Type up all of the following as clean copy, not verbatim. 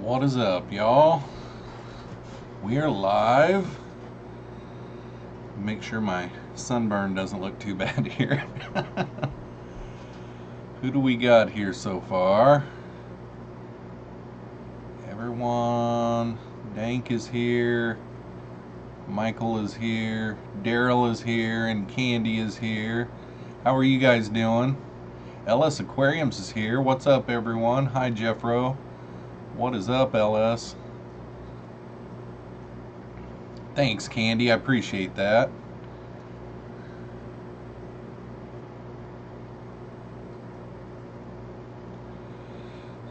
What is up, y'all? We are live. Make sure my sunburn doesn't look too bad here. Who do we got here so far? Everyone. Dank is here. Michael is here. Daryl is here. And Candy is here. How are you guys doing? LS Aquariums is here. What's up, everyone? Hi, Jeffro. What is up, LS? Thanks, Candy. I appreciate that.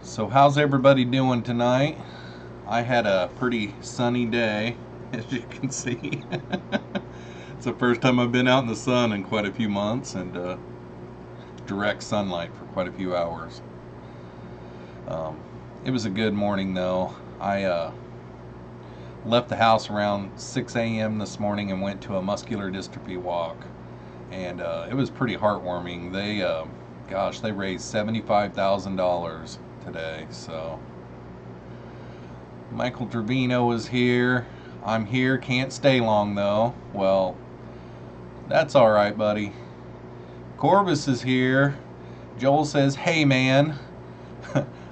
So how's everybody doing tonight? I had a pretty sunny day, as you can see. It's the first time I've been out in the sun in quite a few months, and direct sunlight for quite a few hours. It was a good morning, though. I left the house around 6 a.m. this morning and went to a muscular dystrophy walk, and it was pretty heartwarming. They raised $75,000 today. So Michael Trevino is here. I'm here. Can't stay long though. Well, that's all right, buddy. Corvus is here. Joel says, "Hey, man."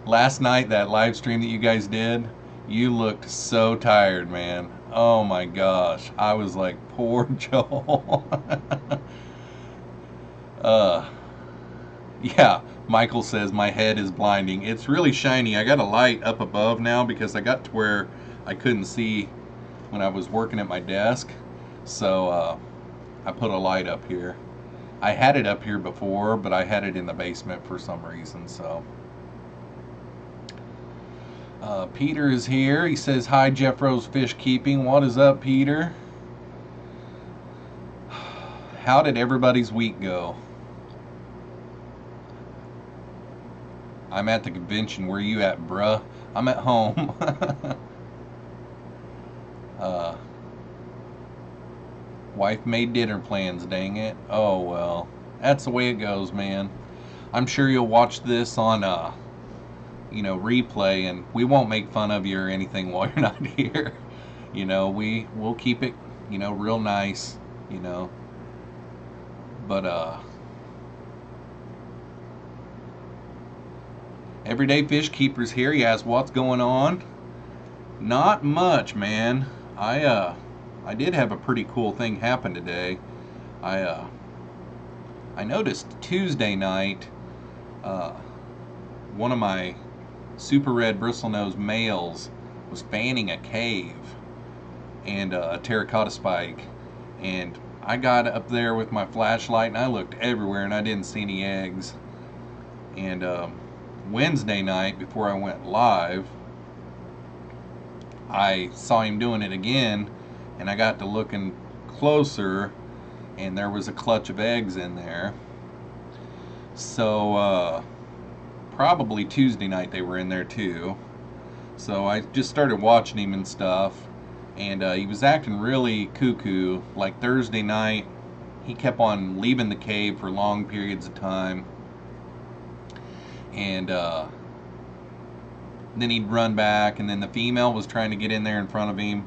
Last night, that live stream that you guys did, you looked so tired, man. Oh my gosh. I was like, poor Joel. Yeah, Michael says my head is blinding. It's really shiny. I got a light up above now because I got to where I couldn't see when I was working at my desk. So I put a light up here. I had it up here before, but I had it in the basement for some reason, so. Peter is here. He says, "Hi, Jeffroz FishKeeping." What is up, Peter? How did everybody's week go? I'm at the convention. Where you at, bruh? I'm at home. Wife made dinner plans, dang it. Oh, well. That's the way it goes, man. I'm sure you'll watch this on replay, and we won't make fun of you or anything while you're not here. We'll keep it, real nice, But, Everyday Fish Keeper's here. He asks, what's going on? Not much, man. I did have a pretty cool thing happen today. I noticed Tuesday night, one of my super red bristlenose males was fanning a cave and a terracotta spike, and I got up there with my flashlight and I looked everywhere and I didn't see any eggs. And Wednesday night, before I went live, I saw him doing it again, and I got to looking closer, and there was a clutch of eggs in there. So probably Tuesday night they were in there too. So I just started watching him and stuff, and he was acting really cuckoo. Like Thursday night, he kept on leaving the cave for long periods of time, and then he'd run back, and then the female was trying to get in there in front of him.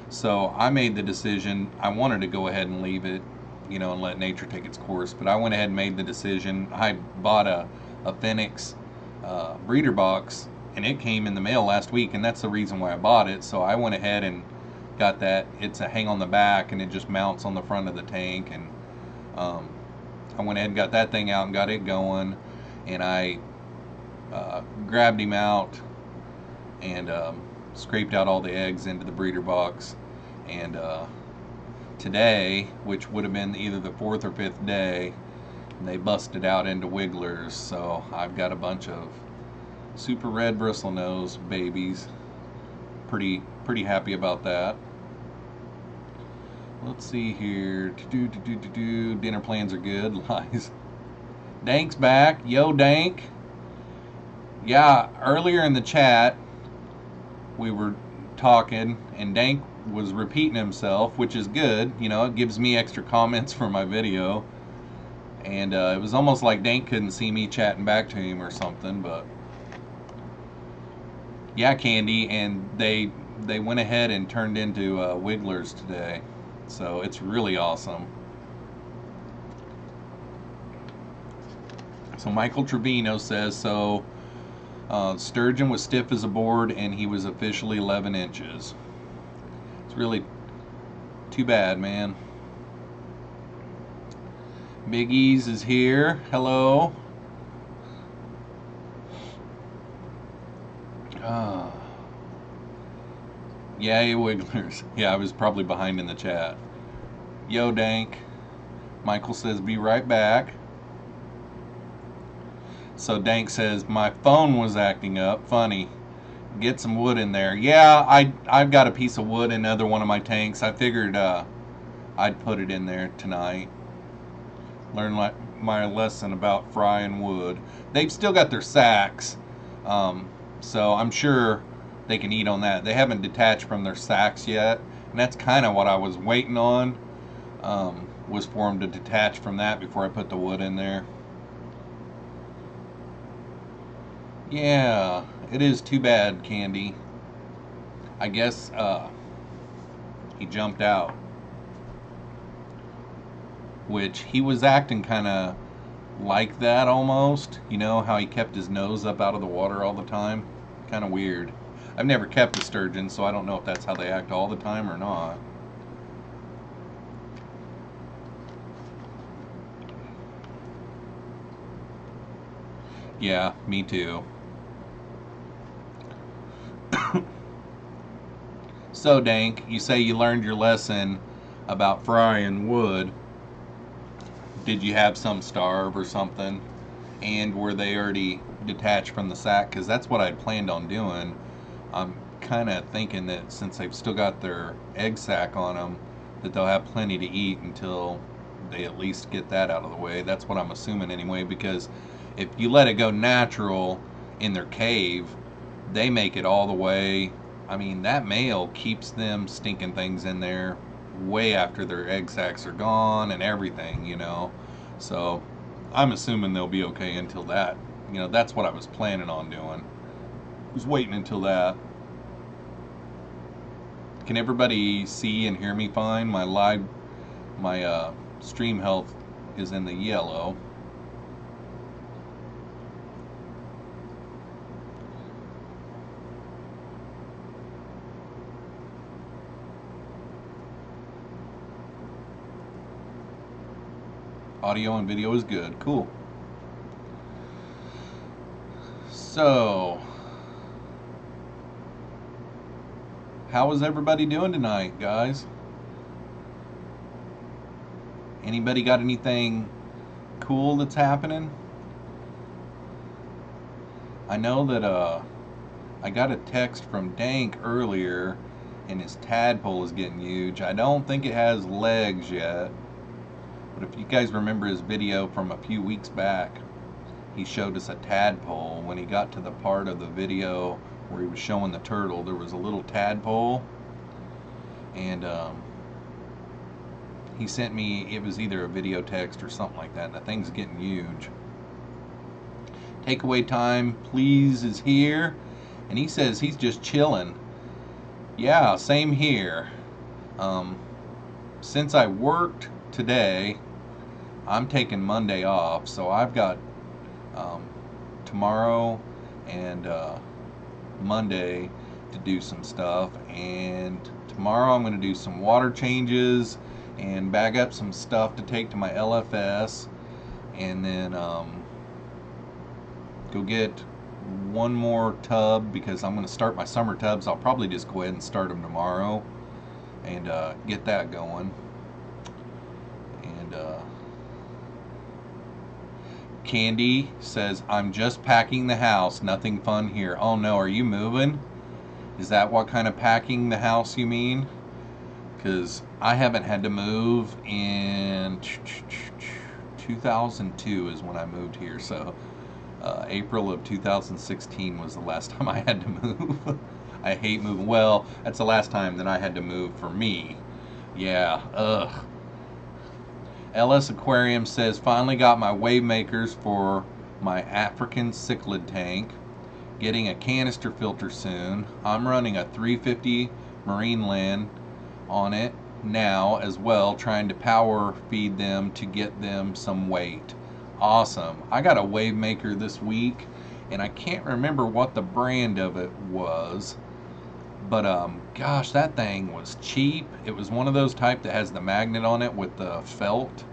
So I made the decision. I wanted to go ahead and leave it, and let nature take its course, but I went ahead and made the decision. I bought a Phoenix breeder box, and it came in the mail last week, and that's the reason why I bought it. So I went ahead and got that. It's a hang on the back, and it just mounts on the front of the tank, and I went ahead and got that thing out and got it going, and I grabbed him out and scraped out all the eggs into the breeder box. And today, which would have been either the 4th or 5th day, they busted out into wigglers. So I've got a bunch of super red bristlenose babies. Pretty happy about that. Let's see here. Dinner plans are good. Lies. Dank's back. Yo, Dank. Yeah, earlier in the chat we were talking, and Dank was repeating himself, which is good. It gives me extra comments for my video, and it was almost like Dank couldn't see me chatting back to him or something. But Yeah, Candy, and they went ahead and turned into wigglers today, so it's really awesome. So Michael Trevino says so. Sturgeon was stiff as a board, and he was officially 11 inches. It's really too bad, man. Big E's is here. Hello. Uh, Yay, wigglers. Yeah, I was probably behind in the chat. Yo, Dank. Michael says, be right back. So Dank says, my phone was acting up. Funny. Get some wood in there. Yeah, I've got a piece of wood in another one of my tanks. I figured I'd put it in there tonight. Learn my lesson about frying wood. They've still got their sacks, so I'm sure they can eat on that. They haven't detached from their sacks yet, and that's kind of what I was waiting on, was for them to detach from that before I put the wood in there. Yeah, it is too bad, Candy. I guess he jumped out, which he was acting kind of like that almost. You know how he kept his nose up out of the water all the time? Kind of weird. I've never kept a sturgeon, so I don't know if that's how they act all the time or not. Yeah, me too. So, Dank, you say you learned your lesson about frying wood. Did you have some starve or something? And were they already detached from the sack? Because that's what I'd planned on doing. I'm kind of thinking that since they've still got their egg sack on them, that they'll have plenty to eat until they at least get that out of the way. That's what I'm assuming anyway, because if you let it go natural in their cave, they make it all the way. I mean, that male keeps them stinking things in there way after their egg sacs are gone and everything, you know. So I'm assuming they'll be okay until that. You know, that's what I was planning on doing. I was waiting until that. Can everybody see and hear me fine? My stream health is in the yellow. Audio and video is good. Cool. So, how is everybody doing tonight, guys? Anybody got anything cool that's happening? I know that I got a text from Dank earlier, and his tadpole is getting huge. I don't think it has legs yet. But if you guys remember his video from a few weeks back, he showed us a tadpole. When he got to the part of the video where he was showing the turtle, there was a little tadpole. And he sent me, it was either a video text or something like that, and the thing's getting huge. Takeaway time, please, is here. And he says he's just chilling. Yeah, same here. Since I worked today, I'm taking Monday off, so I've got tomorrow and Monday to do some stuff, and tomorrow I'm going to do some water changes and bag up some stuff to take to my LFS, and then go get one more tub because I'm going to start my summer tubs. I'll probably just go ahead and start them tomorrow and get that going. And Candy says, I'm just packing the house, nothing fun here. Oh no, are you moving? Is that what kind of packing the house you mean? Because I haven't had to move in 2002 is when I moved here, so April of 2016 was the last time I had to move. I hate moving. Well, that's the last time that I had to move for me. Yeah, ugh. LS Aquarium says, finally got my wave makers for my African cichlid tank. getting a canister filter soon. I'm running a 350 Marine Land on it now as well, trying to power feed them to get them some weight. Awesome. I got a wave maker this week, and I can't remember what the brand of it was, but gosh, that thing was cheap. It was one of those type that has the magnet on it with the felt,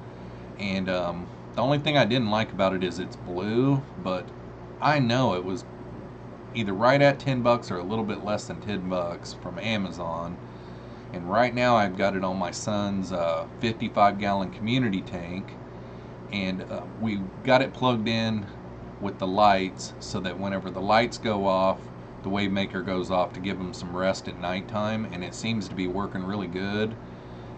and the only thing I didn't like about it is it's blue, but I know it was either right at 10 bucks or a little bit less than 10 bucks from Amazon. And right now I've got it on my son's 55-gallon community tank, and we got it plugged in with the lights so that whenever the lights go off, the wave maker goes off to give them some rest at nighttime, and it seems to be working really good.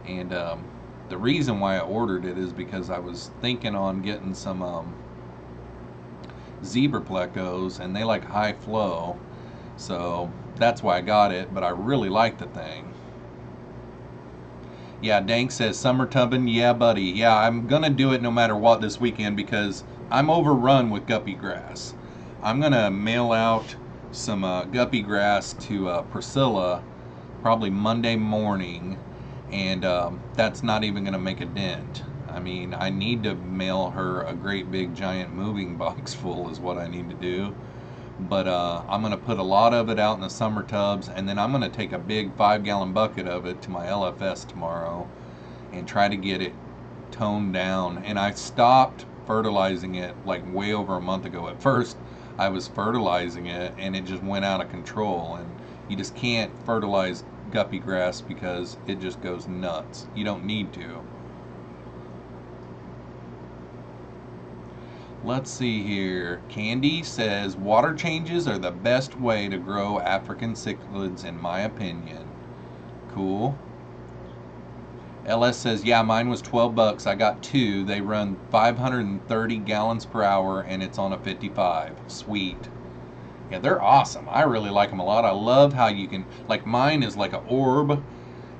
And the reason why I ordered it is because I was thinking on getting some zebra plecos, and they like high flow, so that's why I got it. But I really like the thing. Yeah, Dank says summer tubbing. Yeah, buddy. Yeah, I'm gonna do it no matter what this weekend because I'm overrun with guppy grass. I'm gonna mail out some guppy grass to Priscilla probably Monday morning, and that's not even gonna make a dent. I mean, I need to mail her a great big giant moving box full is what I need to do. But I'm going to put a lot of it out in the summer tubs, and then I'm going to take a big 5-gallon bucket of it to my LFS tomorrow and try to get it toned down. And I stopped fertilizing it like way over a month ago. At first, I was fertilizing it, and it just went out of control. And you just can't fertilize guppy grass because it just goes nuts. You don't need to. Let's see here. Candy says water changes are the best way to grow African cichlids in my opinion. Cool. LS says, yeah, mine was 12 bucks. I got two. They run 530 gallons per hour, and it's on a 55. Sweet. Yeah, they're awesome. I really like them a lot. I love how you can, like mine is like an orb,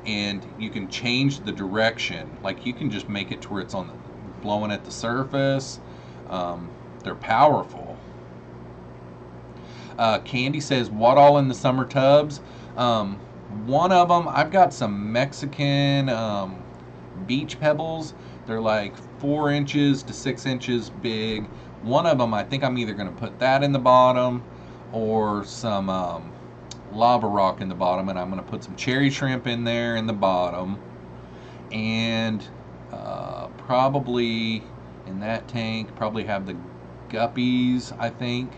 and you can change the direction. Like you can just make it to where it's on the, blowing at the surface. They're powerful. Candy says, what all in the summer tubs? One of them, I've got some Mexican beach pebbles. They're like 4 inches to 6 inches big. One of them, I think I'm either going to put that in the bottom or some lava rock in the bottom, and I'm going to put some cherry shrimp in there in the bottom, and probably in that tank probably have the guppies, I think.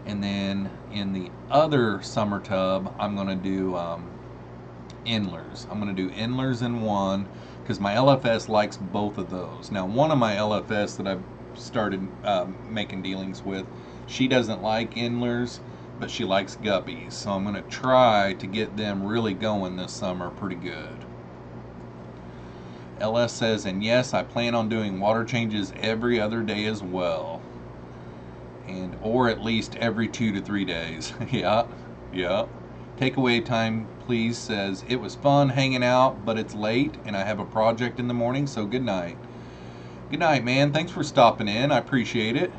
And then in the other summer tub I'm going to do endlers. I'm going to do endlers in one because my LFS likes both of those. Now one of my LFS that I've started making dealings with, she doesn't like endlers, but she likes guppies, so I'm going to try to get them really going this summer pretty good. LS says, and yes, I plan on doing water changes every other day as well, and or at least every 2 to 3 days. Yeah. Takeaway time, please, says, it was fun hanging out, but it's late and I have a project in the morning, so good night. Good night, man. Thanks for stopping in. I appreciate it.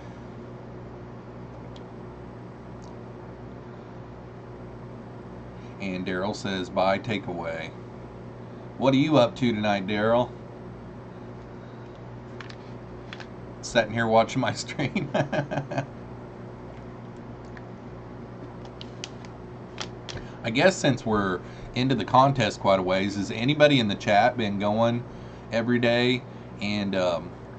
And Daryl says, bye, takeaway. What are you up to tonight, Daryl? Sitting here watching my stream. I guess since we're into the contest quite a ways, has anybody in the chat been going every day and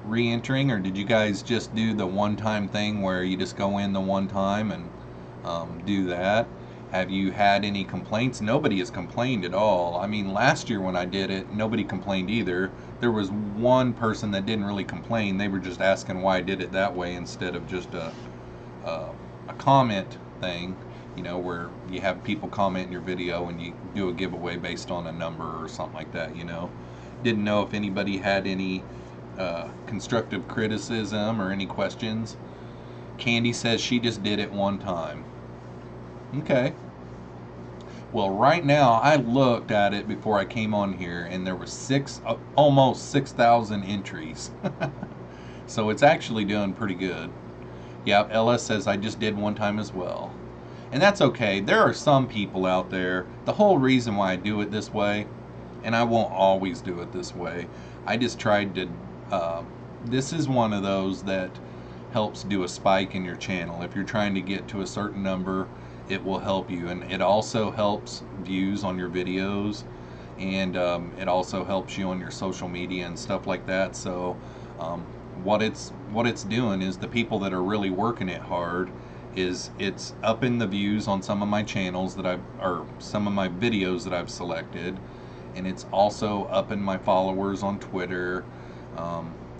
re-entering, or did you guys just do the one-time thing where you just go in the one time and do that? Have you had any complaints? Nobody has complained at all. I mean, last year when I did it, nobody complained either. There was one person that didn't really complain. They were just asking why I did it that way instead of just a comment thing, you know, where you have people comment in your video and you do a giveaway based on a number or something like that, you know. Didn't know if anybody had any constructive criticism or any questions. Candy says she just did it one time. Okay. Well, right now I looked at it before I came on here, and there were almost 6,000 entries. So it's actually doing pretty good. Yeah, LS says I just did one time as well. And that's okay. There are some people out there, the whole reason why I do it this way, and I won't always do it this way, I just tried to, this is one of those that helps do a spike in your channel. If you're trying to get to a certain number, it will help you. And it also helps views on your videos, and it also helps you on your social media and stuff like that. So what it's doing is the people that are really working it hard, is it's upping the views on some of my channels that or some of my videos that I've selected, and it's also upping my followers on Twitter.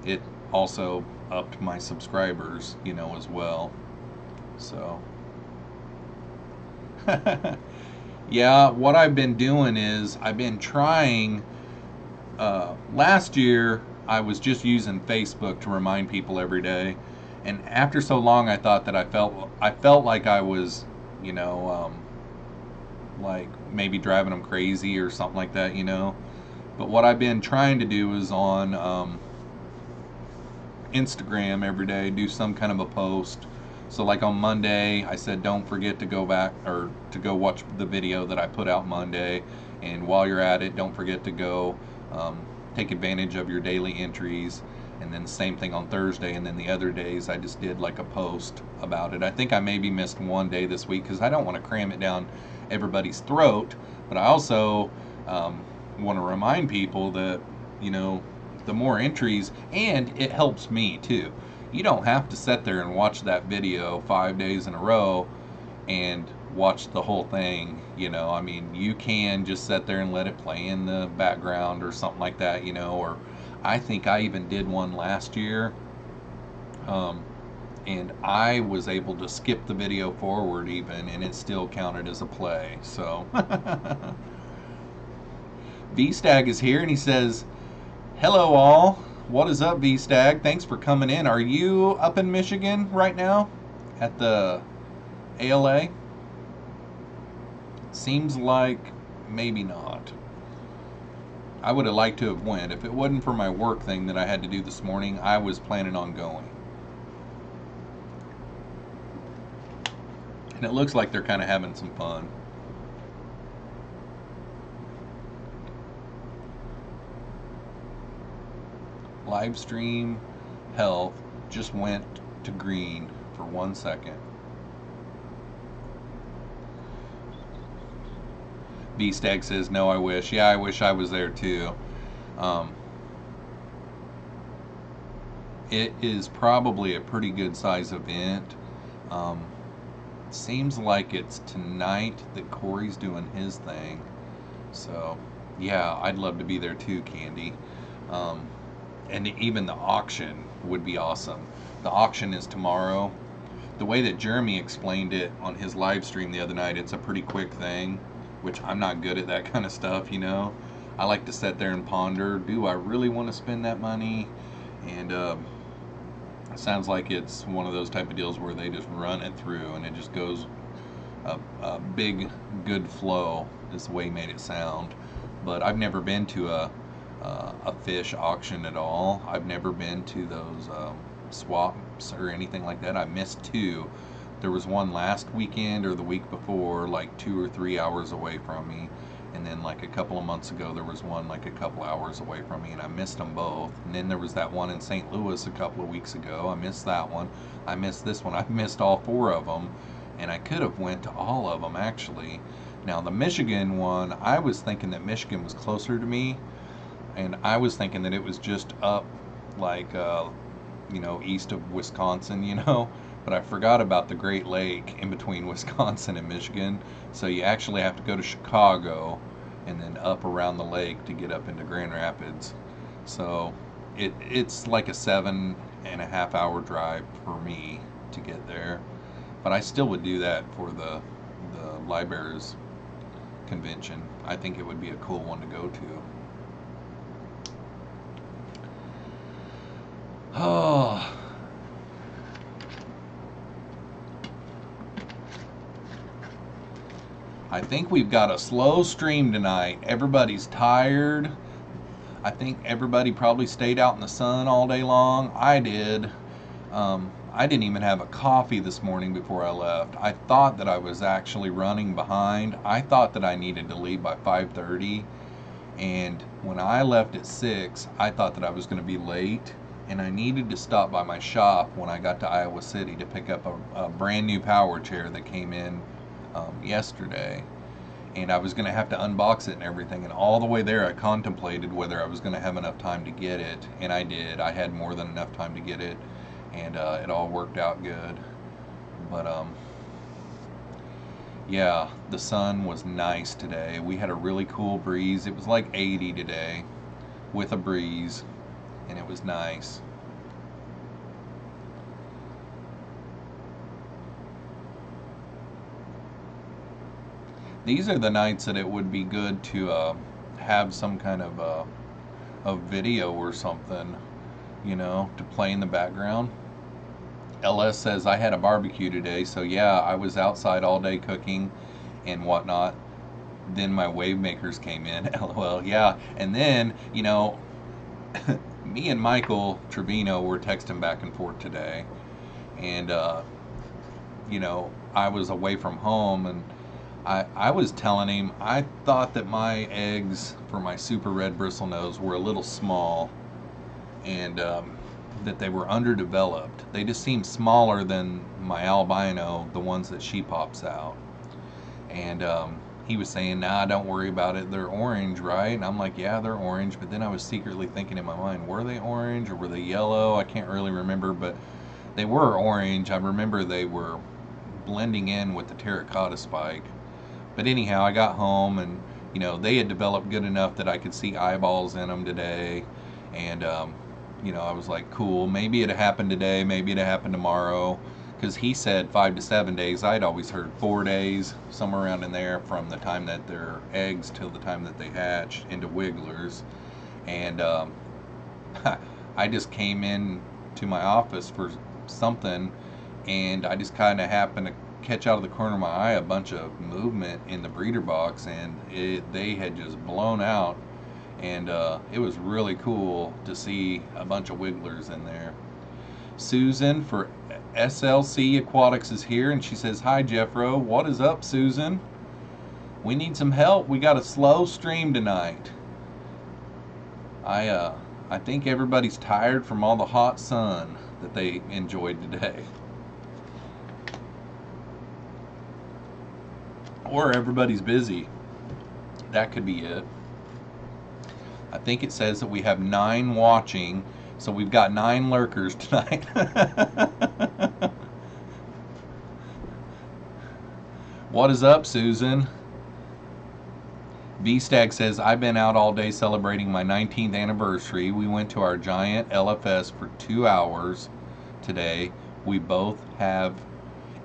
It also upped my subscribers, you know, as well. So yeah, what I've been doing is I've been trying, last year I was just using Facebook to remind people every day, and after so long I thought that I felt like I was, you know, like maybe driving them crazy or something like that, you know. But what I've been trying to do is on Instagram every day, do some kind of a post. So like on Monday, I said don't forget to go back or to go watch the video that I put out Monday, and while you're at it, don't forget to go take advantage of your daily entries. And then same thing on Thursday, and then the other days I just did like a post about it. I think I maybe missed one day this week because I don't want to cram it down everybody's throat, but I also want to remind people that, you know, the more entries, and it helps me too. You don't have to sit there and watch that video 5 days in a row and watch the whole thing, you know. I mean, you can just sit there and let it play in the background or something like that, you know. Or I think I even did one last year, and I was able to skip the video forward even, and it still counted as a play. So V-Stag is here, and he says, hello all. What is up, V-Stag? Thanks for coming in. Are you up in Michigan right now at the ALA? Seems like maybe not. I would have liked to have went. If it wasn't for my work thing that I had to do this morning, I was planning on going. And it looks like they're kind of having some fun. Livestream health just went to green for 1 second. V-Stag says, no, I wish. Yeah, I wish I was there too. It is probably a pretty good size event. Seems like it's tonight that Corey's doing his thing. So, yeah, I'd love to be there too, Candy. And even the auction would be awesome. The auction is tomorrow. The way that Jeremy explained it on his live stream the other night, it's a pretty quick thing, which I'm not good at that kind of stuff, you know. I like to sit there and ponder, do I really want to spend that money? And it sounds like it's one of those type of deals where they just run it through and it just goes a big, good flow, is the way he made it sound. But I've never been to a fish auction at all. I've never been to those swaps or anything like that. I missed two. There was one last weekend or the week before, like 2 or 3 hours away from me, and then like a couple of months ago there was one like a couple hours away from me, and I missed them both. And then there was that one in St. Louis a couple of weeks ago. I missed that one. I missed this one. I've missed all 4 of them, and I could have went to all of them actually. Now the Michigan one, I was thinking that Michigan was closer to me, and I was thinking that it was just up like you know, east of Wisconsin, you know. But I forgot about the Great Lake in between Wisconsin and Michigan. So you actually have to go to Chicago and then up around the lake to get up into Grand Rapids. So it's like a 7.5 hour drive for me to get there. But I still would do that for the Libraries convention. I think it would be a cool one to go to. Oh. I think we've got a slow stream tonight. Everybody's tired. I think everybody probably stayed out in the sun all day long. I did. I didn't even have a coffee this morning before I left. I thought that I was actually running behind. I thought that I needed to leave by 5:30, and when I left at 6, I thought that I was going to be late, and I needed to stop by my shop when I got to Iowa City to pick up a brand new power chair that came in yesterday. And I was going to have to unbox it and everything, and all the way there I contemplated whether I was going to have enough time to get it, and I did. I had more than enough time to get it, and it all worked out good. But yeah, the sun was nice today. We had a really cool breeze. It was like 80 today with a breeze, and it was nice. These are the nights that it would be good to have some kind of a video or something, you know, to play in the background. LS says, I had a barbecue today, so yeah, I was outside all day cooking and whatnot. Then my wave makers came in. LOL, yeah. And then, you know, me and Michael Trevino were texting back and forth today. And, you know, I was away from home, and I was telling him I thought that my eggs for my super red bristlenose were a little small, and that they were underdeveloped. They just seem smaller than my albino, the ones that she pops out. And he was saying, nah, don't worry about it. They're orange, right? And I'm like, yeah, they're orange. But then I was secretly thinking in my mind, were they orange or were they yellow? I can't really remember, but they were orange. I remember they were blending in with the terracotta spike. But anyhow, I got home, and you know, they had developed good enough that I could see eyeballs in them today. And you know, I was like, cool, maybe it happened today, maybe it happened tomorrow, because he said 5 to 7 days. I'd always heard 4 days, somewhere around in there, from the time that they're eggs till the time that they hatch into wigglers. And I just came in to my office for something, and I just kind of happened to catch out of the corner of my eye a bunch of movement in the breeder box, and they had just blown out, and it was really cool to see a bunch of wigglers in there. Susan for SLC Aquatics is here, and she says, hi Jeffro, what is up, Susan? We need some help. We got a slow stream tonight. I think everybody's tired from all the hot sun that they enjoyed today. Or everybody's busy. That could be it. I think it says that we have 9 watching, so we've got 9 lurkers tonight. What is up, Susan? V-Stag says, I've been out all day celebrating my 19th anniversary. We went to our giant LFS for 2 hours today. We both have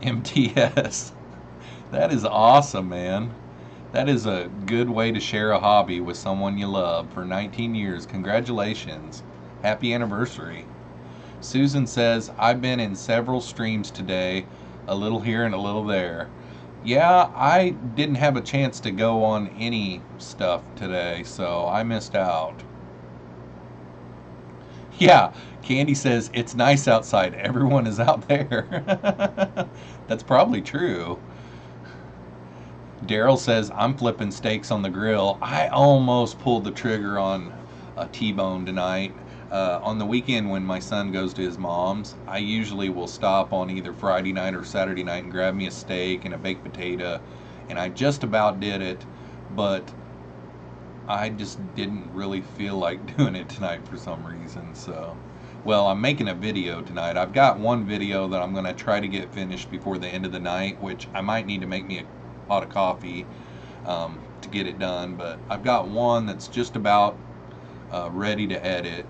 MTS. That is awesome, man. That is a good way to share a hobby with someone you love for 19 years. Congratulations. Happy anniversary. Susan says, I've been in several streams today, a little here and a little there. Yeah, I didn't have a chance to go on any stuff today, so I missed out. Yeah, Candy says, it's nice outside. Everyone is out there. That's probably true. Daryl says, I'm flipping steaks on the grill. I almost pulled the trigger on a T-bone tonight. On the weekend when my son goes to his mom's, I usually will stop on either Friday night or Saturday night and grab me a steak and a baked potato. And I just about did it, but I just didn't really feel like doing it tonight for some reason. So, well, I'm making a video tonight. I've got one video that I'm going to try to get finished before the end of the night, which I might need to make me a pot of coffee to get it done, but I've got one that's just about ready to edit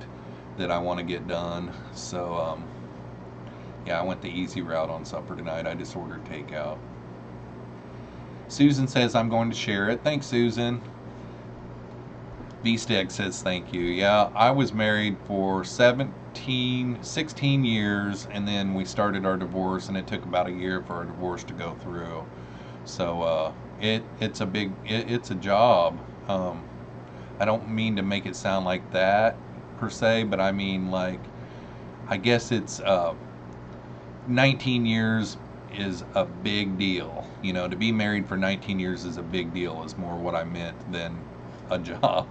that I want to get done. So yeah, I went the easy route on supper tonight. I just ordered takeout. Susan says, I'm going to share it. Thanks, Susan. V-Steg says thank you. Yeah, I was married for 16 years, and then we started our divorce, and it took about a year for our divorce to go through. So it's a job. I don't mean to make it sound like that per se, but I mean, like, I guess it's 19 years is a big deal. You know, to be married for 19 years is a big deal, is more what I meant than a job.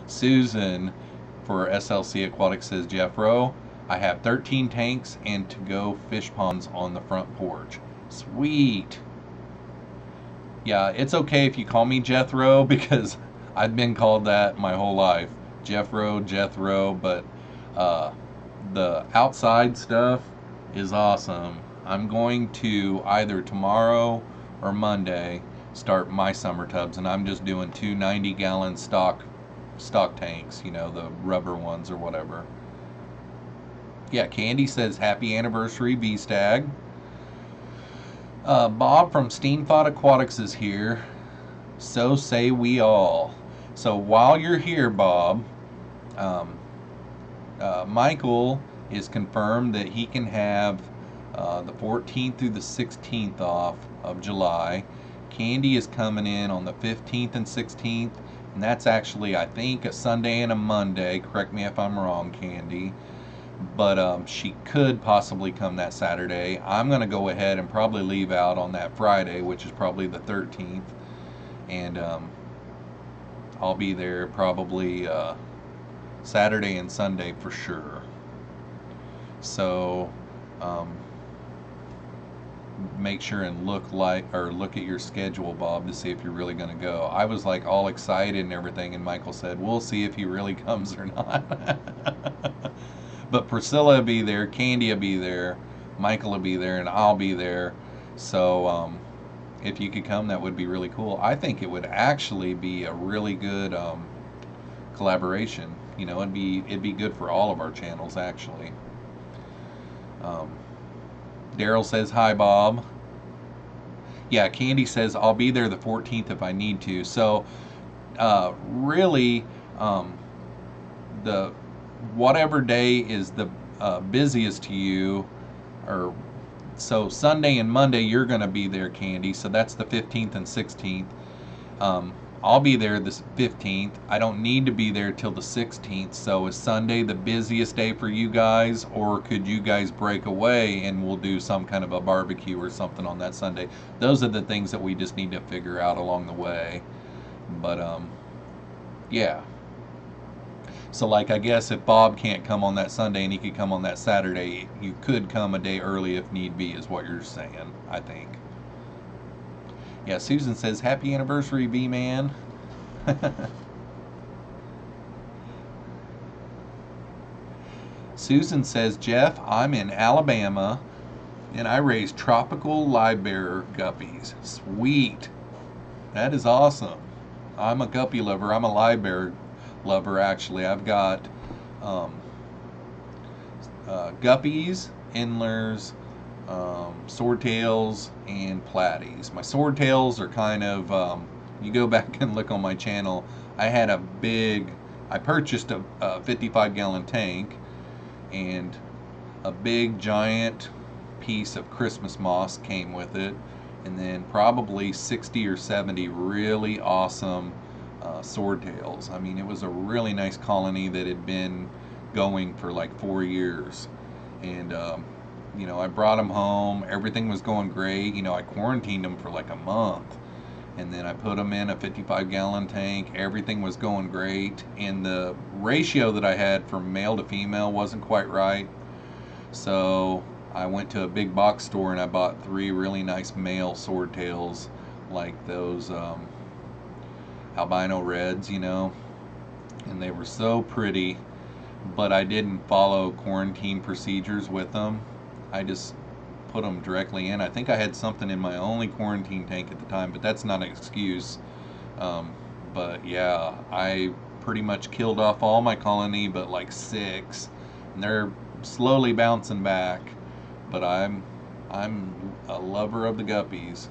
Susan for SLC Aquatics says, Jeffro, I have 13 tanks and to-go fish ponds on the front porch. Sweet. Yeah, it's okay if you call me Jethro, because I've been called that my whole life. Jethro, but the outside stuff is awesome. I'm going to either tomorrow or Monday start my summer tubs, and I'm just doing two 90-gallon stock tanks, you know, the rubber ones or whatever. Yeah, Candy says happy anniversary, V-Stag. Bob from Steenfod Aquatics is here. So say we all. So while you're here, Bob, Michael is confirmed that he can have the 14th through the 16th off of July. Candy is coming in on the 15th and 16th, and that's actually, I think, a Sunday and a Monday. Correct me if I'm wrong, Candy. But she could possibly come that Saturday. I'm going to go ahead and probably leave out on that Friday, which is probably the 13th. And I'll be there probably Saturday and Sunday for sure. So make sure and look at your schedule, Bob, to see if you're really going to go. I was like all excited and everything, and Michael said, we'll see if he really comes or not. But Priscilla will be there, Candy will be there, Michael will be there, and I'll be there. So if you could come, that would be really cool. I think it would actually be a really good collaboration. You know, it'd be good for all of our channels, actually. Daryl says, hi, Bob. Yeah, Candy says, I'll be there the 14th if I need to. So, really, the whatever day is the busiest to you, or so Sunday and Monday you're going to be there, Candy. So that's the 15th and 16th. I'll be there this 15th. I don't need to be there till the 16th. So is Sunday the busiest day for you guys, or could you guys break away and we'll do some kind of a barbecue or something on that Sunday? Those are the things that we just need to figure out along the way. But yeah. So like, I guess if Bob can't come on that Sunday and he could come on that Saturday, you could come a day early if need be, is what you're saying, I think. Yeah, Susan says, happy anniversary, B-Man. Susan says, Jeff, I'm in Alabama, and I raise tropical live-bearer guppies. Sweet. That is awesome. I'm a guppy lover. I'm a live-bearer lover, actually. I've got guppies, endlers, swordtails, and platies. My swordtails are kind of, you go back and look on my channel, I purchased a 55-gallon tank and a big giant piece of Christmas moss came with it, and then probably 60 or 70 really awesome swordtails. I mean, it was a really nice colony that had been going for like 4 years, and you know, I brought them home. Everything was going great. You know, I quarantined them for like a month, and then I put them in a 55-gallon tank. Everything was going great, and the ratio that I had from male to female wasn't quite right. So I went to a big box store and I bought 3 really nice male swordtails, like those albino reds, you know, and they were so pretty, but I didn't follow quarantine procedures with them. I just put them directly in. I think I had something in my only quarantine tank at the time, but that's not an excuse. But yeah, I pretty much killed off all my colony but like 6, and they're slowly bouncing back. But I'm a lover of the guppies.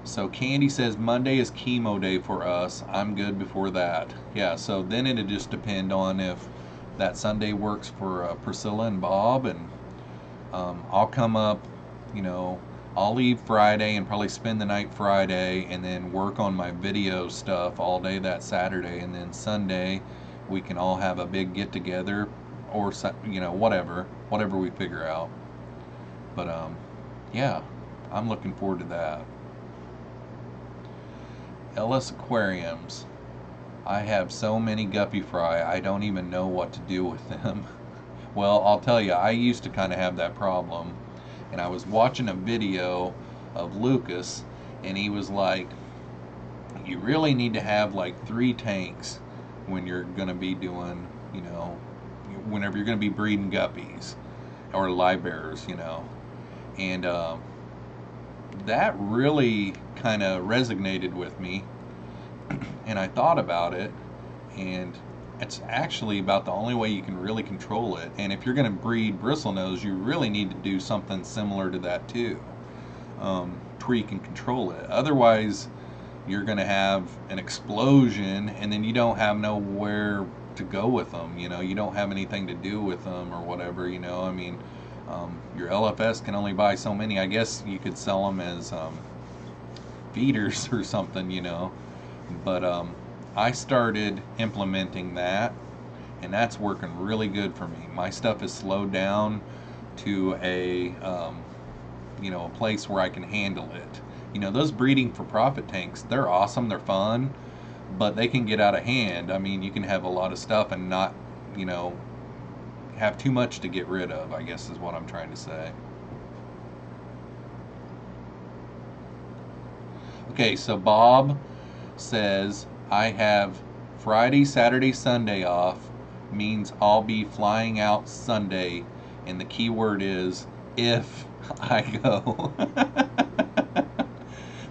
So Candy says Monday is chemo day for us. I'm good before that. Yeah, so then it'd just depend on if that Sunday works for Priscilla and Bob, and I'll come up, you know, I'll leave Friday and probably spend the night Friday and then work on my video stuff all day that Saturday, and then Sunday we can all have a big get together, or you know, whatever we figure out. But yeah, I'm looking forward to that. LS Aquariums. I have so many guppy fry, I don't even know what to do with them. Well, I'll tell you, I used to kind of have that problem, and I was watching a video of Lucas, and he was like, you really need to have like 3 tanks when you're going to be doing, you know, whenever you're going to be breeding guppies or live bearers, you know. And that really kind of resonated with me, and I thought about it, and it's actually about the only way you can really control it. And if you're going to breed bristlenose, you really need to do something similar to that too, to where you can control it. Otherwise, you're going to have an explosion, and then you don't have nowhere to go with them. You know, you don't have anything to do with them or whatever. You know, I mean, your LFS can only buy so many. I guess you could sell them as feeders or something, you know. But I started implementing that, and that's working really good for me. My stuff is slowed down to a you know, a place where I can handle it. You know, those breeding for profit tanks, they're awesome, they're fun, but they can get out of hand. I mean, you can have a lot of stuff and not, you know, have too much to get rid of, I guess is what I'm trying to say. Okay, so Bob says, I have Friday, Saturday, Sunday off, means I'll be flying out Sunday, and the key word is if I go.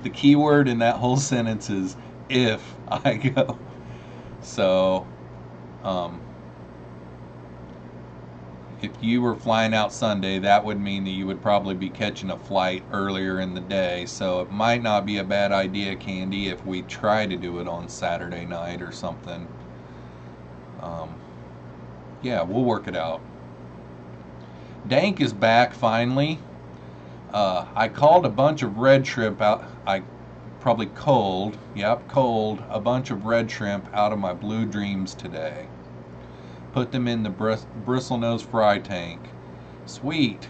The key word in that whole sentence is if I go. So, if you were flying out Sunday, that would mean that you would probably be catching a flight earlier in the day. So it might not be a bad idea, Candy, if we try to do it on Saturday night or something. Yeah, we'll work it out. Dank is back finally. I called a bunch of red shrimp out. I probably cold a bunch of red shrimp out of my Blue Dreams today. Put them in the bristlenose fry tank. Sweet.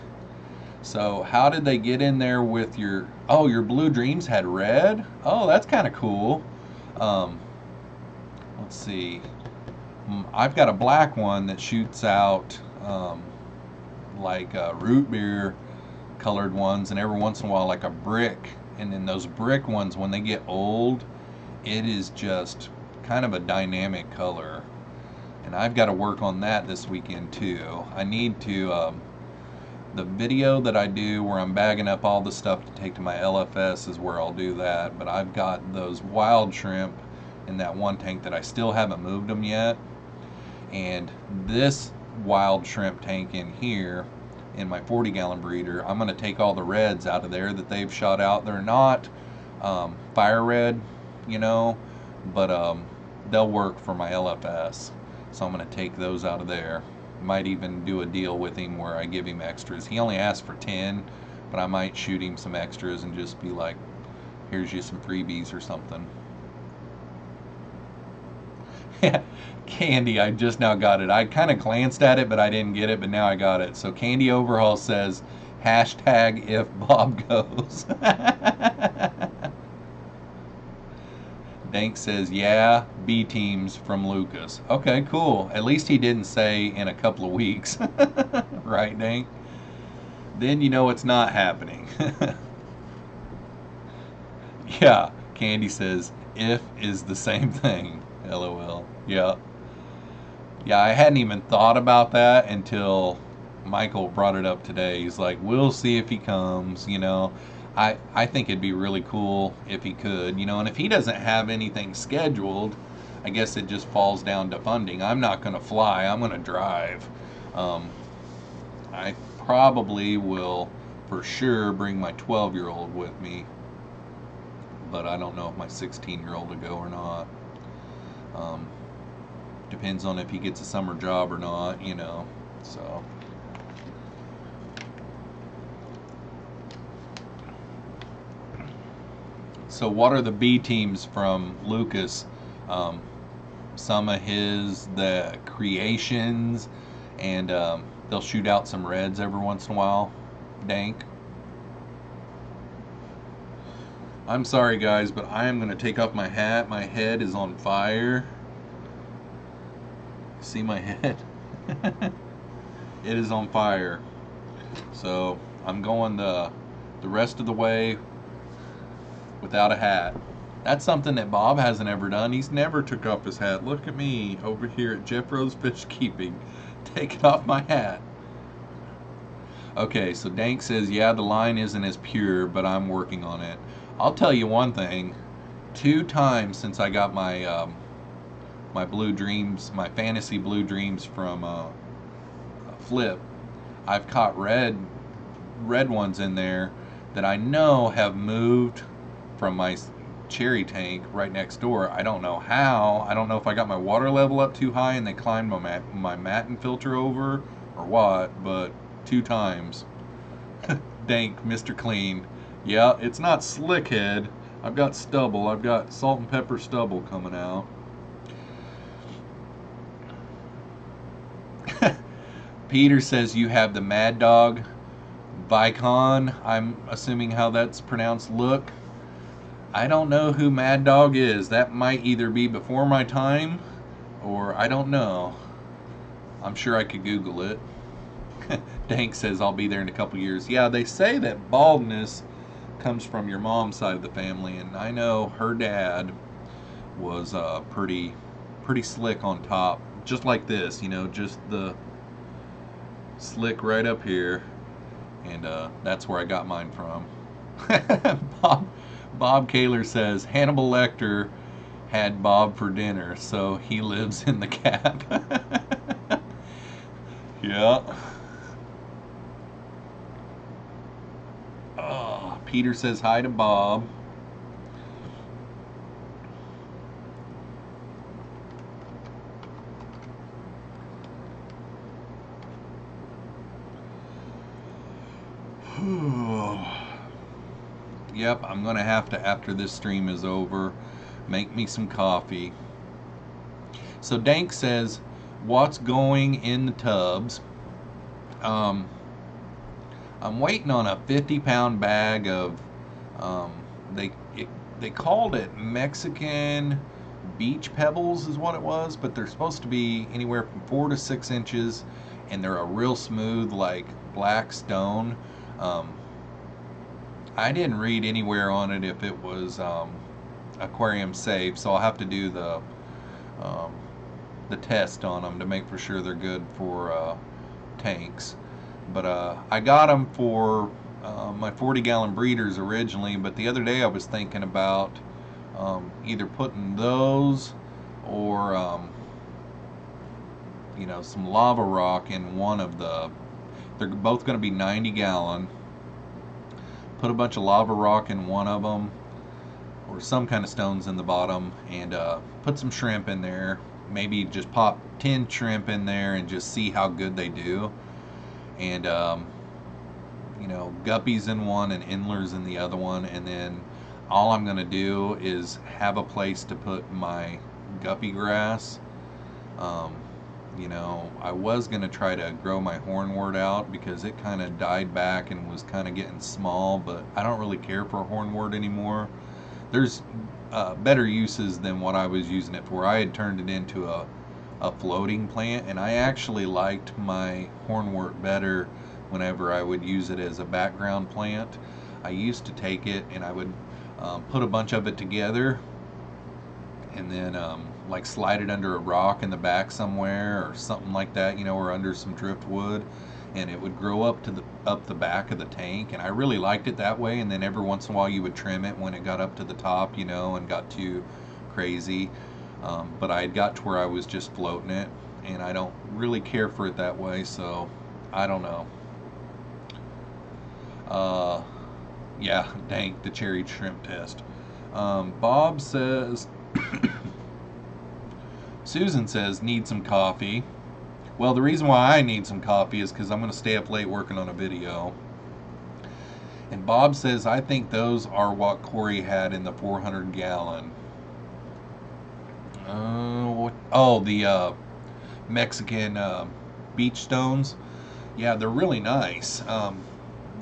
So how did they get in there with your... Oh, your Blue Dreams had red? Oh, that's kind of cool. Let's see. I've got a black one that shoots out like root beer colored ones, and every once in a while like a brick. And then those brick ones, when they get old, it is just kind of a dynamic color. And I've got to work on that this weekend too. I need to, the video that I do where I'm bagging up all the stuff to take to my LFS is where I'll do that. But I've got those wild shrimp in that one tank that I still haven't moved them yet. And this wild shrimp tank in here, in my 40-gallon breeder, I'm going to take all the reds out of there that they've shot out. They're not fire red, you know, but they'll work for my LFS. So I'm going to take those out of there. Might even do a deal with him where I give him extras. He only asked for 10, but I might shoot him some extras and just be like, here's you some freebies or something. Candy, I just now got it. I kind of glanced at it, but I didn't get it, but now I got it. So Candy Overhaul says, hashtag if Bob goes. Dank says, yeah, B teams from Lucas. Okay, cool. At least he didn't say in a couple of weeks. Right, Dank? Then you know it's not happening. Yeah, Candy says, if is the same thing. LOL. Yeah. Yeah, I hadn't even thought about that until Michael brought it up today. He's like, we'll see if he comes, you know. I think it'd be really cool if he could, you know, and if he doesn't have anything scheduled, I guess it just falls down to funding. I'm not going to fly. I'm going to drive. I probably will for sure bring my 12-year-old with me, but I don't know if my 16-year-old will go or not. Depends on if he gets a summer job or not, you know, so. So what are the B teams from Lucas? Some of his, the creations, and they'll shoot out some reds every once in a while. Dank. I'm sorry guys, but I am going to take off my hat. My head is on fire. See my head? It is on fire. So I'm going the rest of the way without a hat. That's something that Bob hasn't ever done. He's never took off his hat. Look at me over here at Jeffroz FishKeeping, taking off my hat. Okay, so Dank says, yeah, the line isn't as pure, but I'm working on it. I'll tell you one thing. 2 times since I got my my Blue Dreams, my fantasy Blue Dreams from Flip, I've caught red ones in there that I know have moved from my cherry tank right next door. I don't know how. I don't know if I got my water level up too high and they climbed my matin filter over or what, but 2 times. Dank, Mr. Clean. Yeah, it's not slickhead. I've got stubble. I've got salt and pepper stubble coming out. Peter says you have the Mad Dog Vicon. I'm assuming how that's pronounced. Look, I don't know who Mad Dog is. That might either be before my time or I don't know. I'm sure I could Google it. Dank says I'll be there in a couple years. Yeah, they say that baldness comes from your mom's side of the family, and I know her dad was pretty slick on top, just like this, you know, just the slick right up here, and that's where I got mine from. Bob Kaler says Hannibal Lecter had Bob for dinner, so he lives in the cap. Yeah. Oh, Peter says hi to Bob. Yep, I'm gonna have to, after this stream is over, make me some coffee. So Dank says, what's going in the tubs? I'm waiting on a 50-pound bag of, they called it Mexican beach pebbles is what it was, but they're supposed to be anywhere from 4 to 6 inches, and they're a real smooth, like black stone. I didn't read anywhere on it if it was aquarium safe, so I'll have to do the test on them to make for sure they're good for tanks. But I got them for my 40-gallon breeders originally, but the other day I was thinking about either putting those or you know, some lava rock in one of the, they're both going to be 90-gallon. Put a bunch of lava rock in one of them, or some kind of stones in the bottom, and put some shrimp in there. Maybe just pop 10 shrimp in there and just see how good they do. And you know, guppies in one and endlers in the other one, and then all I'm gonna do is have a place to put my guppy grass. You know, I was gonna try to grow my hornwort out because it kind of died back and was kind of getting small, but I don't really care for hornwort anymore. There's better uses than what I was using it for. I had turned it into a floating plant, and I actually liked my hornwort better whenever I would use it as a background plant. I used to take it and I would put a bunch of it together and then like slide it under a rock in the back somewhere or something like that, you know, or under some driftwood, and it would grow up to the back of the tank, and I really liked it that way. And then every once in a while you would trim it when it got up to the top, you know, and got too crazy. But I had got to where I was just floating it, and I don't really care for it that way, so I don't know. Yeah, Dank, the cherry shrimp test. Bob says Susan says need some coffee. Well, the reason why I need some coffee is because I'm going to stay up late working on a video. And Bob says I think those are what Corey had in the 400-gallon. Oh, the Mexican beach stones. Yeah, they're really nice.